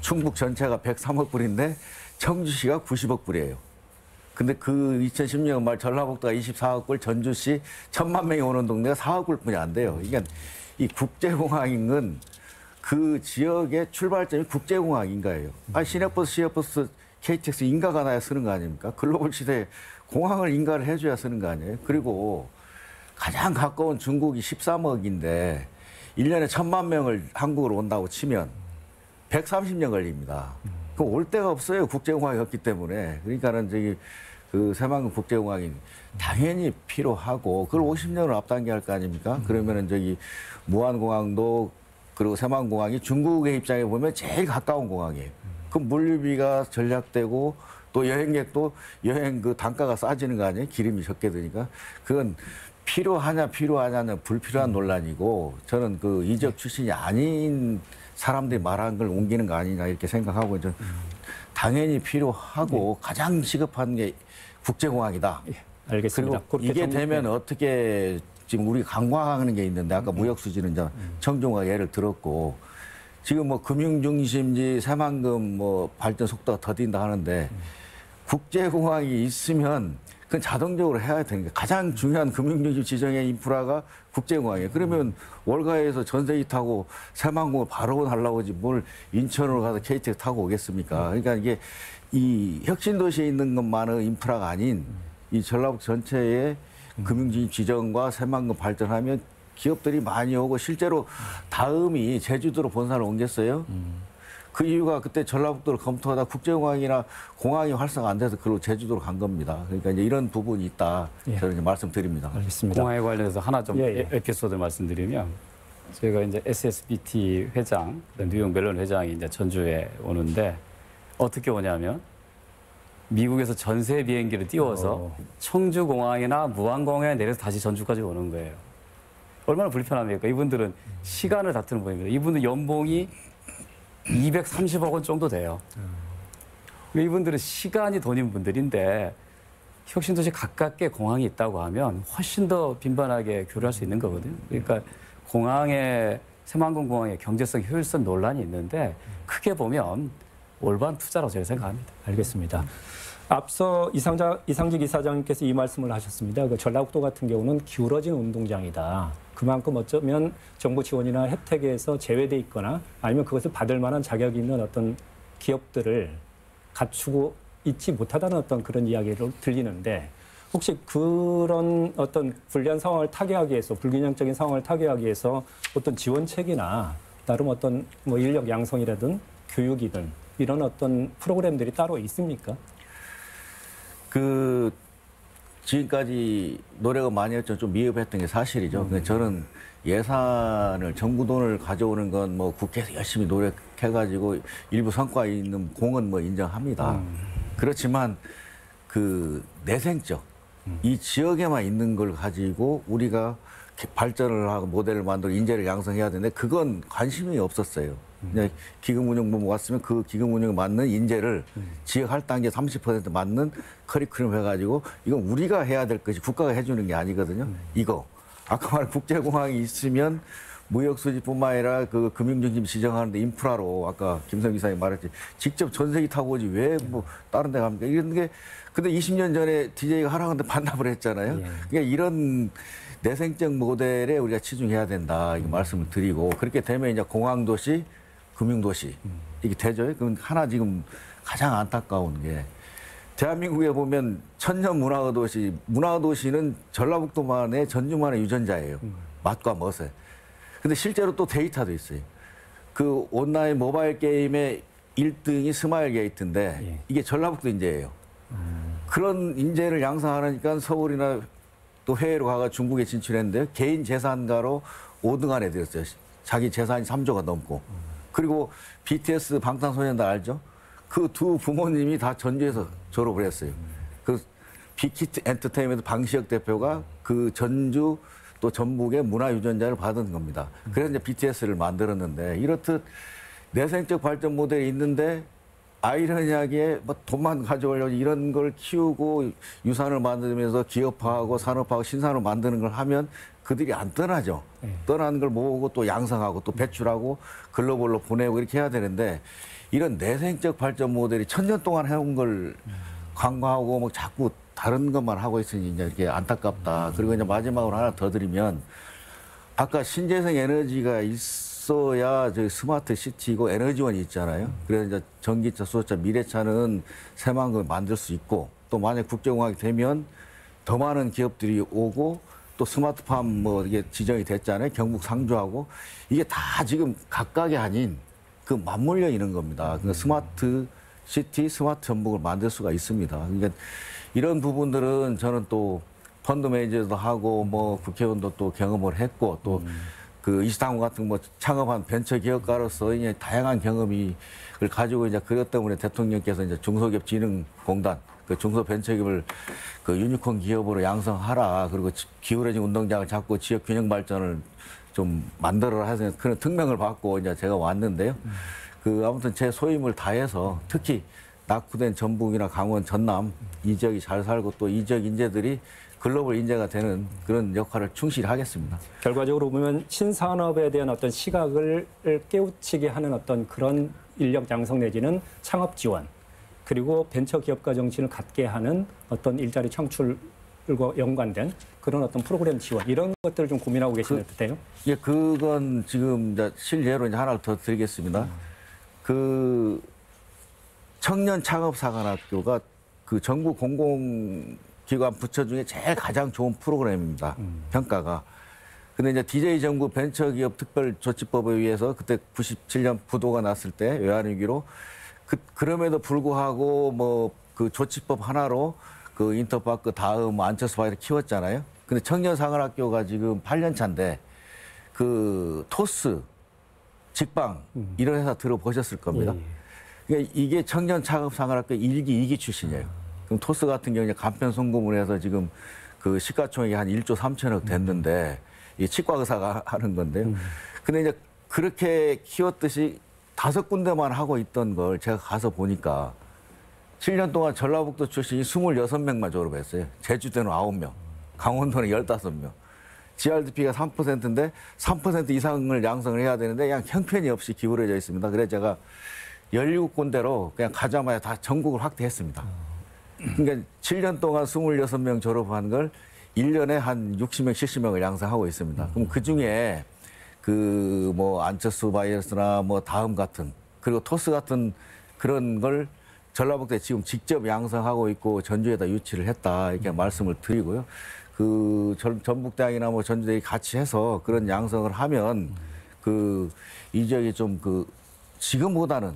충북 전체가 103억 불인데 청주시가 90억 불이에요. 근데 그 2016년 말 전라북도가 24억 불, 전주시 1,000만 명이 오는 동네가 4억 불뿐이 안 돼요. 그러니까 이 국제공항은 그 지역의 출발점이 국제공항인 거예요. 시내버스, 시외버스, KTX 인가가 나야 쓰는 거 아닙니까? 글로벌 시대에 공항을 인가를 해줘야 쓰는 거 아니에요? 그리고 가장 가까운 중국이 13억인데 1년에 1,000만 명을 한국으로 온다고 치면 130년 걸립니다. 그 올 데가 없어요. 국제공항이 없기 때문에. 그러니까는 그 새만금 국제공항이 당연히 필요하고 그걸 50년을 앞당겨 할 거 아닙니까? 그러면은 무안공항도 그리고 새만금공항이 중국의 입장에 보면 제일 가까운 공항이에요. 그 물류비가 전략되고 또 여행객도 여행 그 단가가 싸지는 거 아니에요? 기름이 적게 드니까. 그건 필요하냐는 불필요한 논란이고 저는 그 이적 출신이 아닌 사람들이 말한 걸 옮기는 거 아니냐 이렇게 생각하고 저는 당연히 필요하고 가장 시급한 게 국제공항이다. 알겠습니다. 그리고 이게 되면 어떻게 지금 우리 관광하는 게 있는데 아까 무역수지는 이제 청중화 예를 들었고 지금 뭐 금융중심지 새만금 뭐 발전 속도가 더딘다 하는데 국제공항이 있으면 그건 자동적으로 해야 되는 게 가장 중요한 금융중심 지정의 인프라가 국제공항이에요. 그러면 월가에서 전세기 타고 새만금을 바로 날라오지 뭘 인천으로 가서 KTX 타고 오겠습니까? 그러니까 이게 이 혁신도시에 있는 것만의 인프라가 아닌 이 전라북도 전체의 금융중심 지정과 새만금 발전하면 기업들이 많이 오고 실제로 다음이 제주도로 본사를 옮겼어요. 그 이유가 그때 전라북도를 검토하다 국제공항이나 공항이 활성화 안 돼서 그로 제주도로 간 겁니다. 그러니까 이제 이런 부분이 있다. 저는 이제 말씀드립니다. 알겠습니다. 공항에 관련해서 하나 좀 에피소드 말씀드리면 저희가 이제 SSBT 회장, 뉴욕 멜론 회장이 이제 전주에 오는데 어떻게 오냐면 미국에서 전세 비행기를 띄워서 청주공항이나 무안공항에 내려서 다시 전주까지 오는 거예요. 얼마나 불편합니까? 이분들은 시간을 다투는 분입니다. 이분들 연봉이 230억 원 정도 돼요. 이분들은 시간이 돈인 분들인데 혁신도시 가깝게 공항이 있다고 하면 훨씬 더 빈번하게 교류할 수 있는 거거든요. 그러니까 새만금 공항의 경제성, 효율성 논란이 있는데 크게 보면 올바른 투자라고 저는 생각합니다. 알겠습니다. 앞서 이상직 이사장님께서 이 말씀을 하셨습니다. 그 전라북도 같은 경우는 기울어진 운동장이다. 그만큼 어쩌면 정부 지원이나 혜택에서 제외돼 있거나 아니면 그것을 받을 만한 자격이 있는 어떤 기업들을 갖추고 있지 못하다는 어떤 그런 이야기를 들리는데 혹시 그런 어떤 불리한 상황을 타개하기 위해서 불균형적인 상황을 타개하기 위해서 어떤 지원책이나 나름 어떤 뭐 인력 양성이라든 교육이든 이런 어떤 프로그램들이 따로 있습니까? 지금까지 노력을 많이 했죠. 좀 미흡했던 게 사실이죠. 근데 저는 예산을 정부 돈을 가져오는 건 뭐 국회에서 열심히 노력해가지고 일부 성과 있는 공은 뭐 인정합니다. 그렇지만 내생적 이 지역에만 있는 걸 가지고 우리가 발전을 하고 모델을 만들고 인재를 양성해야 되는데 그건 관심이 없었어요. 그냥 기금운용부 왔으면 그 기금운용에 맞는 인재를 지역 할당제 30% 맞는 커리큘럼 해가지고 이건 우리가 해야 될 것이 국가가 해주는 게 아니거든요. 이거 아까 말한 국제공항이 있으면 무역 수지뿐만 아니라 그 금융중심 지정하는데 인프라로 아까 김성 기사님 말했지 직접 전세기 타고 오지 왜 뭐 다른 데 갑니까? 이런 게 근데 20년 전에 DJ가 하라는데 반납을 했잖아요. 그러니까 이런 내생적 모델에 우리가 치중해야 된다 이 말씀을 드리고 그렇게 되면 이제 공항도시, 금융도시 이게 되죠. 그럼 하나 지금 가장 안타까운 게 대한민국에 보면 천년 문화도시, 문화도시는 전라북도만의 전주만의 유전자예요. 맛과 멋에. 근데 실제로 또 데이터도 있어요. 그 온라인 모바일 게임의 1등이 스마일 게이트인데 이게 전라북도 인재예요. 그런 인재를 양성하니까 서울이나 또 해외로 가가 중국에 진출했는데 개인 재산가로 5등 안에 들었어요. 자기 재산이 3조가 넘고. 그리고 BTS 방탄소년단 알죠? 그 두 부모님이 다 전주에서 졸업을 했어요. 그 빅히트 엔터테인먼트 방시혁 대표가 그 전주 또 전북의 문화유전자를 받은 겁니다. 그래서 이제 BTS를 만들었는데 이렇듯 내생적 발전 모델이 있는데 아이러니하게 뭐 돈만 가져오려고 이런 걸 키우고 유산을 만들면서 기업화하고 산업화하고 신산을 만드는 걸 하면 그들이 안 떠나죠. 떠나는 걸 모으고 또 양성하고 또 배출하고 글로벌로 보내고 이렇게 해야 되는데 이런 내생적 발전 모델이 천년 동안 해온 걸 강화하고 뭐 자꾸 다른 것만 하고 있으니 이제 이렇게 안타깝다. 그리고 이제 마지막으로 하나 더 드리면 아까 신재생 에너지가 있어야 저희 스마트 시티고 에너지원이 있잖아요. 그래서 이제 전기차, 수소차, 미래차는 새만금 만들 수 있고 또 만약 국제공항이 되면 더 많은 기업들이 오고 또 스마트팜 뭐 이게 지정이 됐잖아요. 경북 상주하고 이게 다 지금 각각이 아닌 그 맞물려 있는 겁니다. 그러니까 스마트 시티, 스마트 전북을 만들 수가 있습니다. 그러니까 이런 부분들은 저는 또 펀드 매니저도 하고 뭐 국회의원도 또 경험을 했고 또 그 이시당우 같은 뭐 창업한 벤처 기업가로서 이제 다양한 경험을 가지고 이제 그것 때문에 대통령께서 이제 중소기업진흥공단 그 중소벤처기업을 그 유니콘 기업으로 양성하라 그리고 기울어진 운동장을 잡고 지역 균형 발전을 좀 만들어라 해서 그런 특명을 받고 이제 제가 왔는데요. 그 아무튼 제 소임을 다해서 특히 낙후된 전북이나 강원, 전남 이 지역이 잘 살고 또 이 지역 인재들이 글로벌 인재가 되는 그런 역할을 충실히 하겠습니다. 결과적으로 보면 신산업에 대한 어떤 시각을 깨우치게 하는 어떤 그런 인력 양성 내지는 창업 지원 그리고 벤처 기업가 정신을 갖게 하는 어떤 일자리 창출과 연관된 그런 어떤 프로그램 지원 이런 것들을 좀 고민하고 계시는 듯해요. 예, 그건 지금 이제 실례로 이제 하나 더 드리겠습니다. 그 청년 창업사관학교가 그 전국 공공기관 부처 중에 제일 가장 좋은 프로그램입니다. 평가가. 근데 이제 DJ 정부 벤처기업 특별조치법에 의해서 그때 97년 부도가 났을 때 외환위기로 그럼에도 불구하고 뭐 그 조치법 하나로 그 인터파크 다음 안철수 바이를 키웠잖아요. 근데 청년사관학교가 지금 8년 차인데 그 토스, 직방 이런 회사 들어보셨을 겁니다. 그러니까 이게 청년 창업상학교 1기, 2기 출신이에요. 그럼 토스 같은 경우에 간편 송금을 해서 지금 그 시가총액이 한 1조 3천억 됐는데 이 치과 의사가 하는 건데요. 근데 이제 그렇게 키웠듯이 5군데만 하고 있던 걸 제가 가서 보니까 7년 동안 전라북도 출신이 26명만 졸업했어요. 제주도는 9명, 강원도는 15명. GRDP가 3%인데 3% 이상을 양성을 해야 되는데 그냥 형편이 없이 기울어져 있습니다. 그래서 제가 17군데로 그냥 가자마자 다 전국을 확대했습니다. 그러니까 7년 동안 26명 졸업한 걸 1년에 한 60명, 70명을 양성하고 있습니다. 그럼 그 중에 그 뭐 안철수 바이러스나 뭐 다음 같은 그리고 토스 같은 그런 걸 전라북도에 지금 직접 양성하고 있고 전주에다 유치를 했다 이렇게 말씀을 드리고요. 그 전북대학이나 뭐 전주대학이 같이 해서 그런 양성을 하면 그 이 지역이 좀 그 지금보다는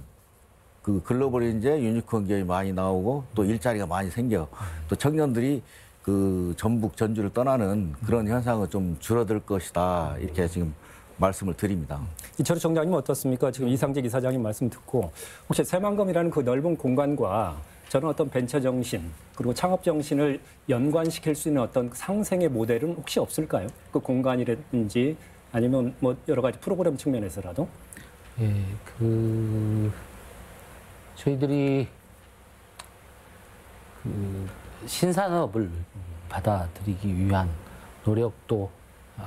그 글로벌 인재 유니콘 기업이 많이 나오고 또 일자리가 많이 생겨 또 청년들이 그 전북 전주를 떠나는 그런 현상은 좀 줄어들 것이다 이렇게 지금 말씀을 드립니다. 이철우 총장님 어떻습니까? 지금 이상직 이사장님 말씀 듣고 혹시 새만금이라는 그 넓은 공간과 저는 어떤 벤처 정신 그리고 창업 정신을 연관시킬 수 있는 어떤 상생의 모델은 혹시 없을까요? 그 공간이라든지 아니면 뭐 여러 가지 프로그램 측면에서라도? 예, 저희들이 그 신산업을 받아들이기 위한 노력도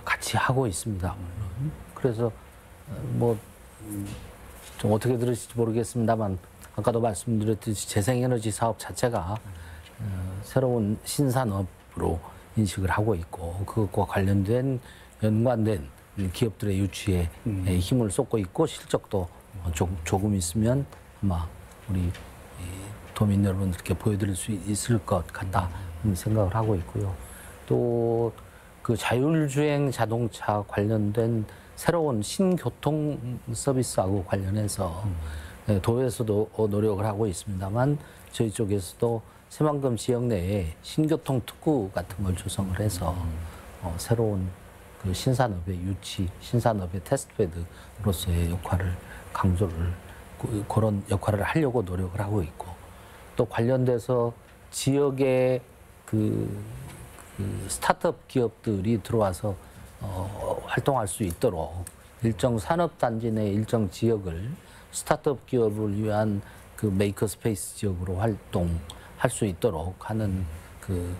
같이 하고 있습니다. 물론. 그래서 뭐 좀 어떻게 들으실지 모르겠습니다만 아까도 말씀드렸듯이 재생에너지 사업 자체가 새로운 신산업으로 인식을 하고 있고 그것과 관련된 연관된 기업들의 유치에 힘을 쏟고 있고 실적도 조금 있으면 아마 우리 도민 여러분들께 보여드릴 수 있을 것 같다 생각을 하고 있고요. 또 그 자율주행 자동차 관련된 새로운 신교통 서비스하고 관련해서 도에서도 노력을 하고 있습니다만 저희 쪽에서도 새만금 지역 내에 신교통 특구 같은 걸 조성을 해서 새로운 그 신산업의 유치, 신산업의 테스트베드로서의 역할을 강조를 그런 역할을 하려고 노력을 하고 있고 또 관련돼서 지역의 그 스타트업 기업들이 들어와서 활동할 수 있도록 일정 산업단지 내 일정 지역을 스타트업 기업을 위한 그 메이커 스페이스 지역으로 활동할 수 있도록 하는 그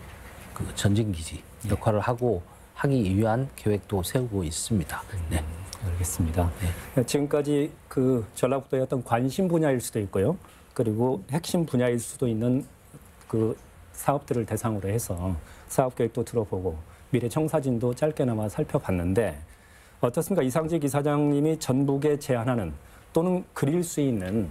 전진기지 역할을 하기 위한 계획도 세우고 있습니다. 네. 알겠습니다. 네. 지금까지 그 전라북도의 어떤 관심 분야일 수도 있고요. 그리고 핵심 분야일 수도 있는 그 사업들을 대상으로 해서 사업 계획도 들어보고 미래 청사진도 짧게나마 살펴봤는데 어떻습니까? 이상직 이사장님이 전북에 제안하는 또는 그릴 수 있는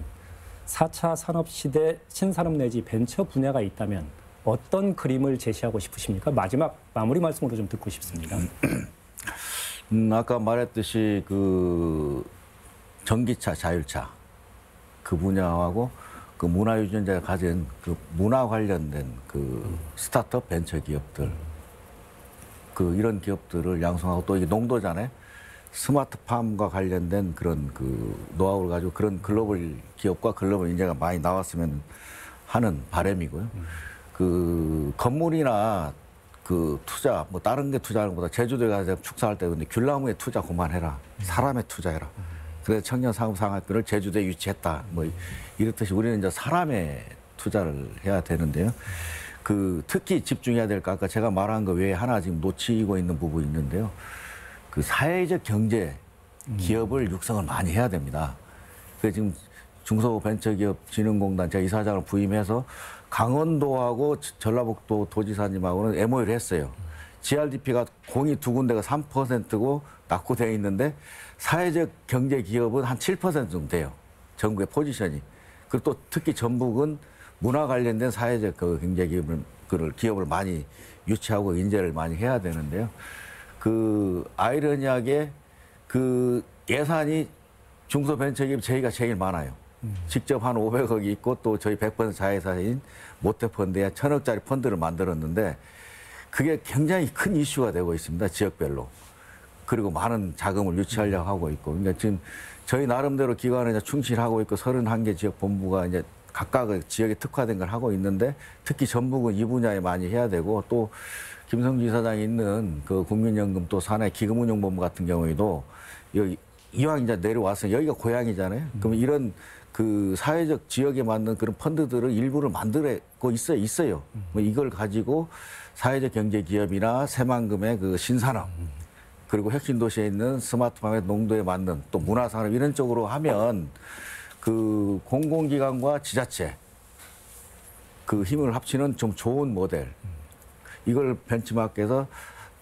4차 산업시대 신산업 내지 벤처 분야가 있다면 어떤 그림을 제시하고 싶으십니까? 마지막 마무리 말씀으로 좀 듣고 싶습니다. 아까 말했듯이 그 전기차, 자율차 그 분야하고 그 문화유전자가 가진 그 문화 관련된 그 스타트업 벤처 기업들 그 이런 기업들을 양성하고 또 이게 농도잖아요. 스마트팜과 관련된 그런 그 노하우를 가지고 그런 글로벌 기업과 글로벌 인재가 많이 나왔으면 하는 바람이고요. 그 건물이나 그 투자 뭐 다른 게 투자하는 것보다 제주도에 가서 축사할 때 근데 귤나무에 투자 그만해라. 사람에 투자해라. 그래서 청년 상업상학교를 제주도에 유치했다. 뭐 이렇듯이 우리는 이제 사람에 투자를 해야 되는데요. 그 특히 집중해야 될 거 아까 제가 말한 거 외에 하나 지금 놓치고 있는 부분이 있는데요. 그 사회적 경제 기업을 육성을 많이 해야 됩니다. 그 지금 중소벤처기업진흥공단 제가 이사장을 부임해서 강원도하고 전라북도 도지사님하고는 MOU를 했어요. GRDP가 공이 두 군데가 3%고 낙후되어 있는데 사회적 경제 기업은 한 7% 정도 돼요. 전국의 포지션이. 그리고 또 특히 전북은 문화 관련된 사회적 그 경제 기업을 많이 유치하고 인재를 많이 해야 되는데요. 그 아이러니하게 그 예산이 중소벤처기업 저희가 제일 많아요. 직접 한 500억이 있고 또 저희 100% 자회사인 모태펀드에 1000억짜리 펀드를 만들었는데 그게 굉장히 큰 이슈가 되고 있습니다. 지역별로. 그리고 많은 자금을 유치하려고 하고 있고, 그러니까 지금 저희 나름대로 기관에 이제 충실하고 있고 31개 지역 본부가 이제 각각의 지역에 특화된 걸 하고 있는데, 특히 전북은 이 분야에 많이 해야 되고, 또 김성주 이사장이 있는 그 국민연금 또 산하 기금운용본부 같은 경우에도 여기 이왕 이제 내려와서 여기가 고향이잖아요. 그러면 이런 그 사회적 지역에 맞는 그런 펀드들을 일부를 만들고 있어요. 뭐 이걸 가지고 사회적 경제 기업이나 새만금의 그 신산업, 그리고 혁신도시에 있는 스마트팜의 농도에 맞는 또 문화산업 이런 쪽으로 하면 그 공공기관과 지자체 그 힘을 합치는 좀 좋은 모델, 이걸 벤치마크해서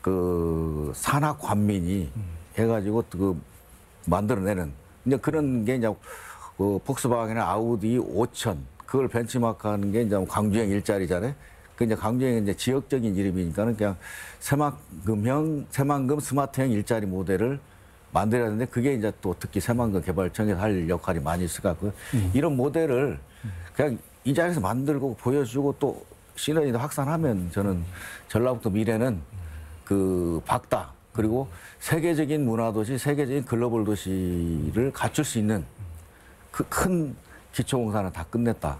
그 산하관민이 해가지고 그 만들어내는 이제 그런 게 이제 그 폭스바겐이나 아우디 5천 그걸 벤치마크하는 게 이제 광주형 일자리잖아요. 그 이제 광주형이 이제 지역적인 이름이니까는 그냥 새만금 스마트형 일자리 모델을 만들어야 되는데, 그게 이제 또 특히 새만금 개발청에서 할 역할이 많이 있을 것 같고요. 이런 모델을 그냥 이 자리에서 만들고 보여주고 또 시너지도 확산하면 저는 전라북도 미래는 그 밝다, 그리고 세계적인 문화도시, 세계적인 글로벌 도시를 갖출 수 있는 그 큰 기초공사는 다 끝냈다.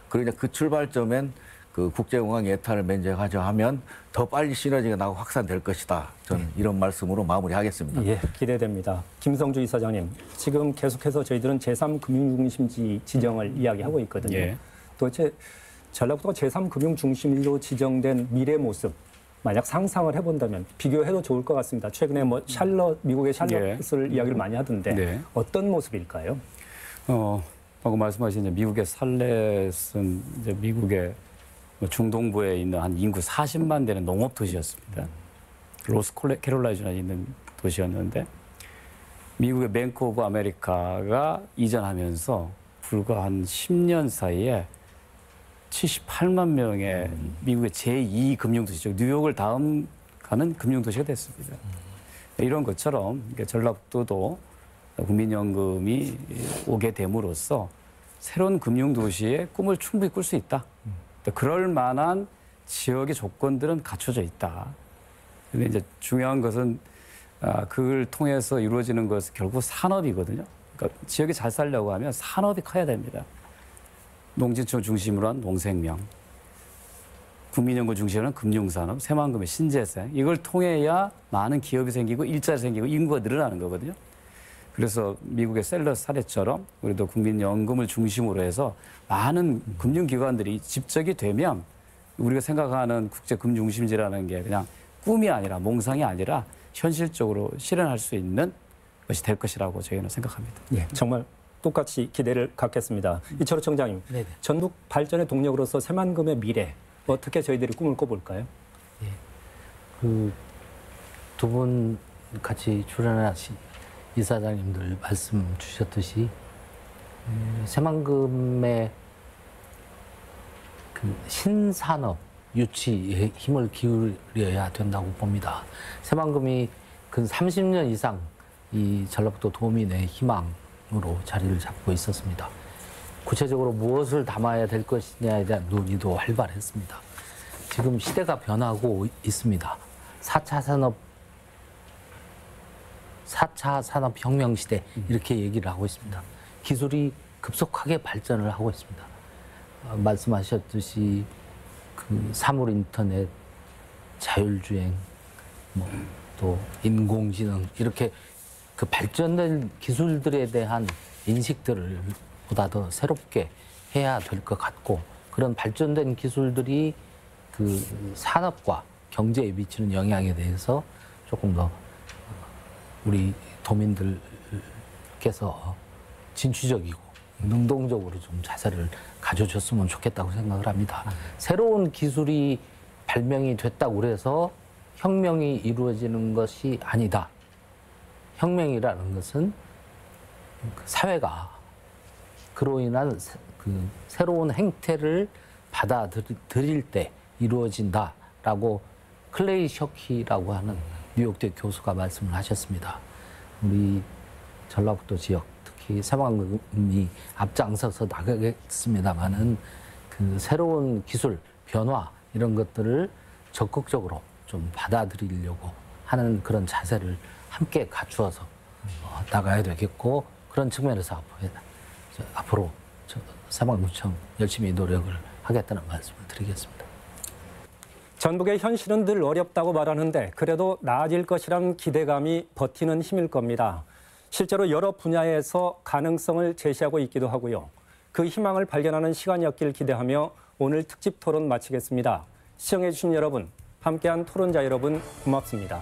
그러니까 그 출발점엔 그 국제공항 예탄을 면제하자 하면 더 빨리 시너지가 나고 확산될 것이다. 저는 이런 말씀으로 마무리하겠습니다. 예, 기대됩니다. 김성주 이사장님, 지금 계속해서 저희들은 제3금융중심지 지정을 이야기하고 있거든요. 예. 도대체 전라북도가 제3금융중심지로 지정된 미래 모습, 만약 상상을 해본다면 비교해도 좋을 것 같습니다. 최근에 뭐 미국의 샬럿을 이야기를 많이 하던데 네. 어떤 모습일까요? 방금 말씀하신 이제 미국의 살렛은 이제 미국의 중동부에 있는 한 인구 40만 되는 농업 도시였습니다. 로스캐롤라이나에 있는 도시였는데, 미국의 뱅크 오브 아메리카가 이전하면서 불과 한 10년 사이에 78만 명의 미국의 제2 금융도시죠. 뉴욕을 다음 가는 금융도시가 됐습니다. 이런 것처럼 전라북도도 국민연금이 오게 됨으로써 새로운 금융도시의 꿈을 충분히 꿀 수 있다. 그럴 만한 지역의 조건들은 갖춰져 있다. 근데 이제 중요한 것은 그걸 통해서 이루어지는 것은 결국 산업이거든요. 그러니까 지역이 잘 살려고 하면 산업이 커야 됩니다. 농진촌 중심으로 한 농생명, 국민연금 중심으로 한 금융산업, 새만금의 신재생, 이걸 통해야 많은 기업이 생기고 일자리 생기고 인구가 늘어나는 거거든요. 그래서 미국의 셀러 사례처럼 우리도 국민연금을 중심으로 해서 많은 금융기관들이 집적이 되면 우리가 생각하는 국제금융중심지라는 게 그냥 꿈이 아니라 몽상이 아니라 현실적으로 실현할 수 있는 것이 될 것이라고 저희는 생각합니다. 예, 정말 똑같이 기대를 갖겠습니다. 이철호 청장님, 네네. 전북 발전의 동력으로서 새만금의 미래 어떻게 저희들이 꿈을 꿔볼까요? 그 두 분 같이 출연하신 이사장님들 말씀 주셨듯이 새만금의 그 신산업 유치에 힘을 기울여야 된다고 봅니다. 새만금이 근 30년 이상 이 전라북도 도민의 희망으로 자리를 잡고 있었습니다. 구체적으로 무엇을 담아야 될 것이냐에 대한 논의도 활발했습니다. 지금 시대가 변하고 있습니다. 4차 산업혁명 시대 이렇게 얘기를 하고 있습니다. 기술이 급속하게 발전을 하고 있습니다. 말씀하셨듯이 그 사물 인터넷, 자율주행, 또 인공지능 이렇게 그 발전된 기술들에 대한 인식들을 보다 더 새롭게 해야 될 것 같고, 그런 발전된 기술들이 그 산업과 경제에 미치는 영향에 대해서 조금 더 우리 도민들께서 진취적이고 능동적으로 좀 자세를 가져줬으면 좋겠다고 생각을 합니다. 새로운 기술이 발명이 됐다고 그래서 혁명이 이루어지는 것이 아니다. 혁명이라는 것은 사회가 그로 인한 그 새로운 행태를 받아들일 때 이루어진다라고 클레이 셔키라고 하는 뉴욕대 교수가 말씀을 하셨습니다. 우리 전라북도 지역, 특히 새만금이 앞장서서 나가겠습니다만은 그 새로운 기술, 변화 이런 것들을 적극적으로 좀 받아들이려고 하는 그런 자세를 함께 갖추어서 나가야 되겠고 그런 측면에서 앞으로 새마을문청 열심히 노력을 하겠다는 말씀을 드리겠습니다. 전북의 현실은 늘 어렵다고 말하는데 그래도 나아질 것이란 기대감이 버티는 힘일 겁니다. 실제로 여러 분야에서 가능성을 제시하고 있기도 하고요. 그 희망을 발견하는 시간이었길 기대하며 오늘 특집 토론 마치겠습니다. 시청해주신 여러분, 함께한 토론자 여러분 고맙습니다.